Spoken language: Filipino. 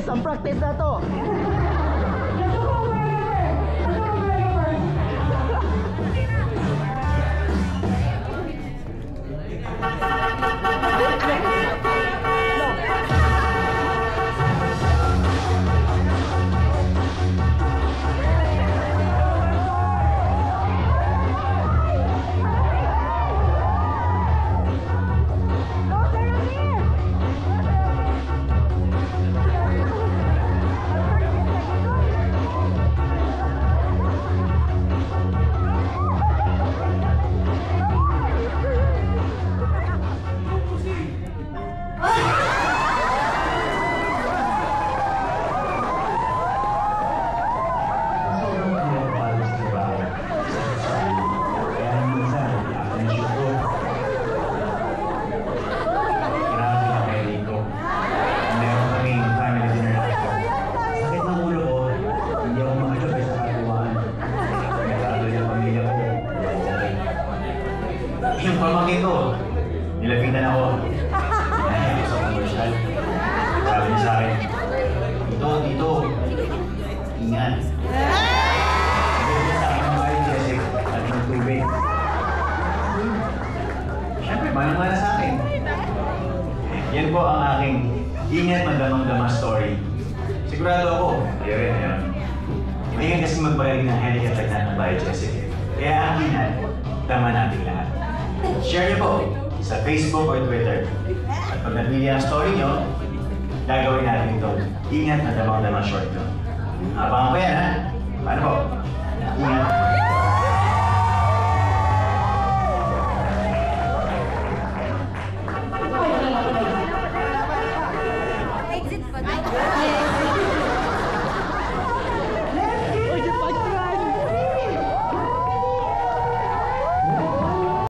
practice! Ang practice na to! Yung pamangkin ko, nilapitan ako. Ay, sa commercial. Sabi niya sa akin, dito, ingat. Sabi niya sa akin ng bahay, Jessic, at ng tubig. Siyempre, manang-mana sa akin. Yan po ang aking ingat madamang-dama story. Sigurado ako, kayo rin, yan. Hindi yan kasi magbayag ng helicopter na ng bahay, Jessic. Kaya ang ingat, tama natin lahat. Share niyo po sa Facebook or Twitter. At pag nabili ang story niyo, gagawin natin ito. Ingat na damang-damang short nyo. Abangan ko yan, ha? Paano po? Ingat.